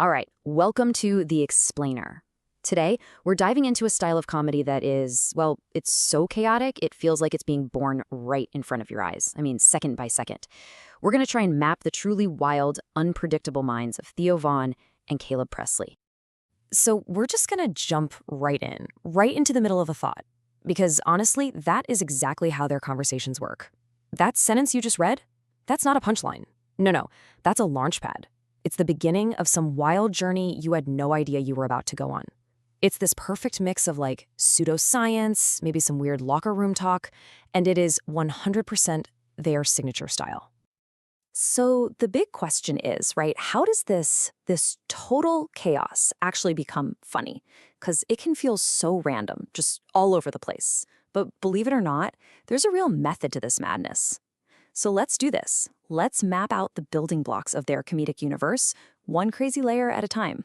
All right, welcome to The Explainer. Today, we're diving into a style of comedy that is, well, it's so chaotic, it feels like it's being born right in front of your eyes. I mean, second by second. We're going to try and map the truly wild, unpredictable minds of Theo Vaughn and Caleb Pressley. So we're just going to jump right into the middle of a thought. Because honestly, that is exactly how their conversations work. That sentence you just read, that's not a punchline. No, that's a launch pad. It's the beginning of some wild journey you had no idea you were about to go on. It's this perfect mix of like pseudoscience, maybe some weird locker room talk, and it is 100% their signature style. So the big question is, right, how does this total chaos actually become funny? Because it can feel so random, just all over the place. But believe it or not, there's a real method to this madness. So let's do this. Let's map out the building blocks of their comedic universe, one crazy layer at a time.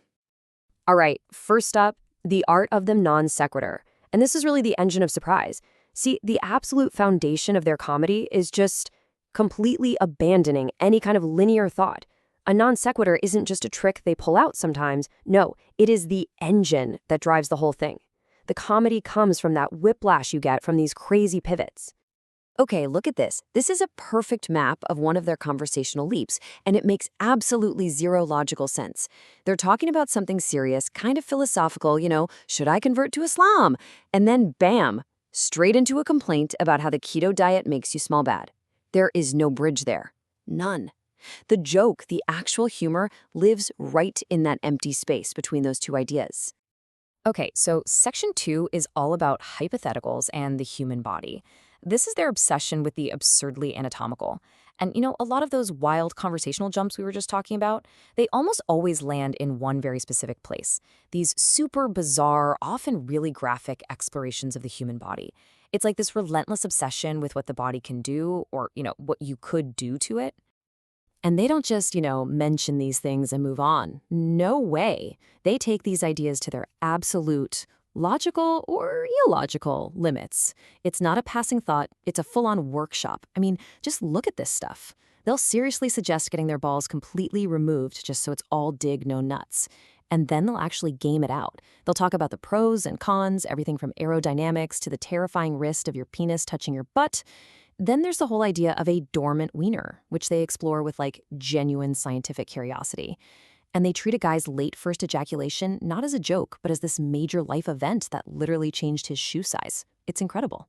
All right, first up, the art of the non sequitur. And this is really the engine of surprise. See, the absolute foundation of their comedy is just completely abandoning any kind of linear thought. A non sequitur isn't just a trick they pull out sometimes. No, it is the engine that drives the whole thing. The comedy comes from that whiplash you get from these crazy pivots. Okay, look at this. This is a perfect map of one of their conversational leaps, and it makes absolutely zero logical sense. They're talking about something serious, kind of philosophical, should I convert to Islam? And then bam, straight into a complaint about how the keto diet makes you smell bad. There is no bridge there. None. The joke, the actual humor, lives right in that empty space between those two ideas. Okay, so section 2 is all about hypotheticals and the human body. This is their obsession with the absurdly anatomical. And a lot of those wild conversational jumps we were just talking about, they almost always land in one very specific place. These super bizarre, often really graphic explorations of the human body. It's like this relentless obsession with what the body can do or, what you could do to it. And they don't just, mention these things and move on. No way. They take these ideas to their absolute logical or illogical limits. It's not a passing thought, it's a full-on workshop. I mean, just look at this stuff. They'll seriously suggest getting their balls completely removed just so it's all dig, no nuts. And then they'll actually game it out. They'll talk about the pros and cons, everything from aerodynamics to the terrifying risk of your penis touching your butt. Then there's the whole idea of a dormant wiener, which they explore with genuine scientific curiosity. And they treat a guy's late first ejaculation not as a joke, but as this major life event that literally changed his shoe size. It's incredible.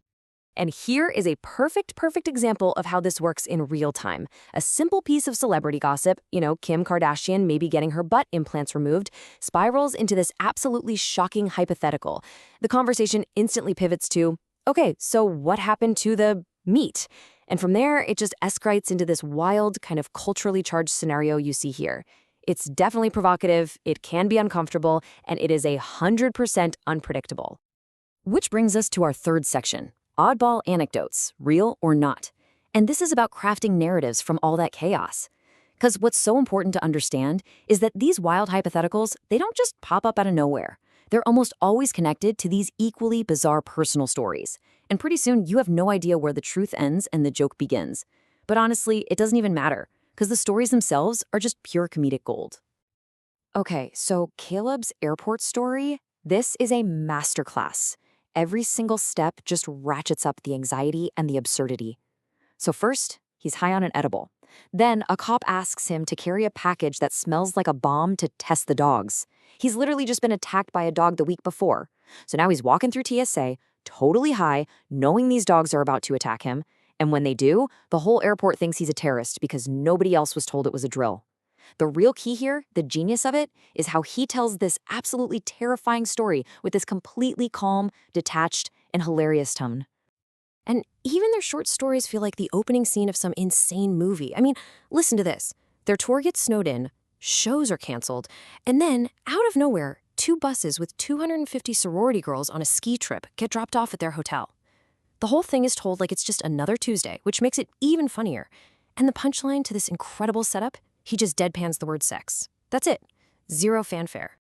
And here is a perfect example of how this works in real time. A simple piece of celebrity gossip, Kim Kardashian maybe getting her butt implants removed, spirals into this absolutely shocking hypothetical. The conversation instantly pivots to, okay, so what happened to the meat? And from there, it just escalates into this wild, kind of culturally charged scenario you see here. It's definitely provocative, it can be uncomfortable, and it is 100% unpredictable. Which brings us to our third section, oddball anecdotes, real or not. And this is about crafting narratives from all that chaos. Because what's so important to understand is that these wild hypotheticals, they don't just pop up out of nowhere. They're almost always connected to these equally bizarre personal stories. And pretty soon, you have no idea where the truth ends and the joke begins. But honestly, it doesn't even matter, because the stories themselves are just pure comedic gold. Okay, so Caleb's airport story, this is a masterclass. Every single step just ratchets up the anxiety and the absurdity. So first, he's high on an edible. Then a cop asks him to carry a package that smells like a bomb to test the dogs. He's literally just been attacked by a dog the week before. So now he's walking through TSA, totally high, knowing these dogs are about to attack him. And when they do, the whole airport thinks he's a terrorist because nobody else was told it was a drill. The real key here, the genius of it, is how he tells this absolutely terrifying story with this completely calm, detached, and hilarious tone. And even their short stories feel like the opening scene of some insane movie. I mean, listen to this. Their tour gets snowed in, shows are canceled, and then, out of nowhere, 2 buses with 250 sorority girls on a ski trip get dropped off at their hotel. The whole thing is told like it's just another Tuesday, which makes it even funnier. And the punchline to this incredible setup, he just deadpans the word sex. That's it. Zero fanfare.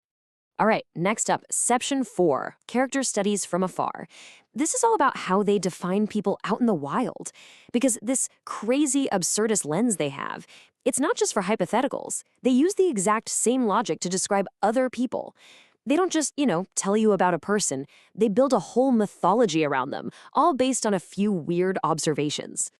All right, next up, Section 4, Character Studies from Afar. This is all about how they define people out in the wild. Because this crazy, absurdist lens they have, It's not just for hypotheticals. They use the exact same logic to describe other people. They don't just, tell you about a person. They build a whole mythology around them, all based on a few weird observations.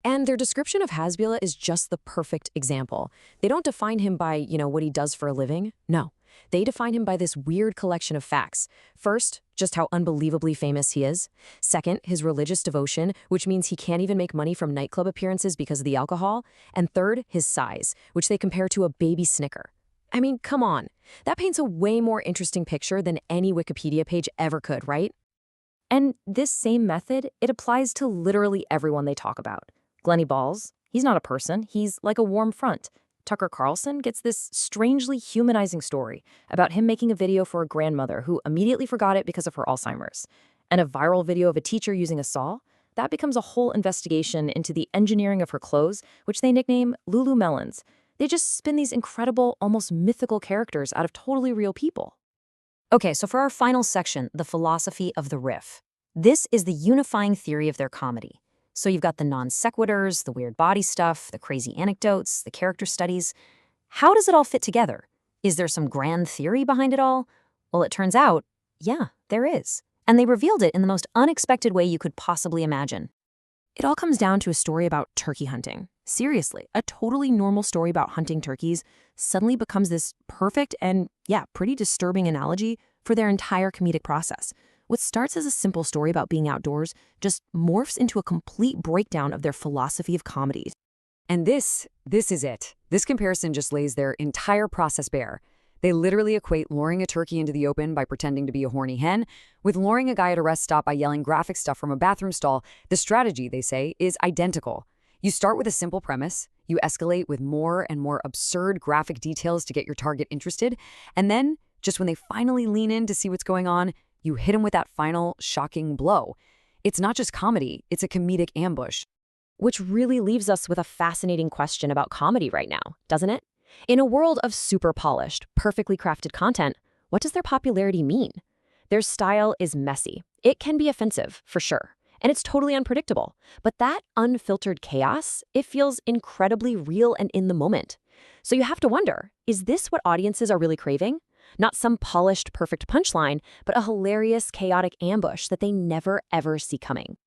And their description of Hasbula is just the perfect example. They don't define him by, what he does for a living. No. They define him by this weird collection of facts. First, just how unbelievably famous he is. Second, his religious devotion, which means he can't even make money from nightclub appearances because of the alcohol. And third, his size, which they compare to a baby Snicker. I mean, come on. That paints a way more interesting picture than any Wikipedia page ever could, right? And this same method, it applies to literally everyone they talk about. Glennie Balls, he's not a person, he's like a warm front. Tucker Carlson gets this strangely humanizing story about him making a video for a grandmother who immediately forgot it because of her Alzheimer's. And a viral video of a teacher using a saw, that becomes a whole investigation into the engineering of her clothes, which they nickname Lulu Melons. They just spin these incredible, almost mythical characters out of totally real people. Okay, so for our final section, the philosophy of the riff. This is the unifying theory of their comedy. So you've got the non sequiturs, the weird body stuff, the crazy anecdotes, the character studies. How does it all fit together? Is there some grand theory behind it all? Well, it turns out, yeah, there is. And they revealed it in the most unexpected way you could possibly imagine. It all comes down to a story about turkey hunting. Seriously, a totally normal story about hunting turkeys suddenly becomes this perfect and, pretty disturbing analogy for their entire comedic process. What starts as a simple story about being outdoors just morphs into a complete breakdown of their philosophy of comedy. And this is it. This comparison just lays their entire process bare. They literally equate luring a turkey into the open by pretending to be a horny hen with luring a guy at a rest stop by yelling graphic stuff from a bathroom stall. The strategy, they say, is identical. You start with a simple premise, you escalate with more and more absurd graphic details to get your target interested, and then, just when they finally lean in to see what's going on, you hit them with that final, shocking blow. It's not just comedy, it's a comedic ambush. Which really leaves us with a fascinating question about comedy right now, doesn't it? In a world of super polished, perfectly crafted content, what does their popularity mean? Their style is messy. It can be offensive, for sure. And it's totally unpredictable. But that unfiltered chaos, it feels incredibly real and in the moment. So you have to wonder, is this what audiences are really craving? Not some polished, perfect punchline, but a hilarious, chaotic ambush that they never, ever see coming.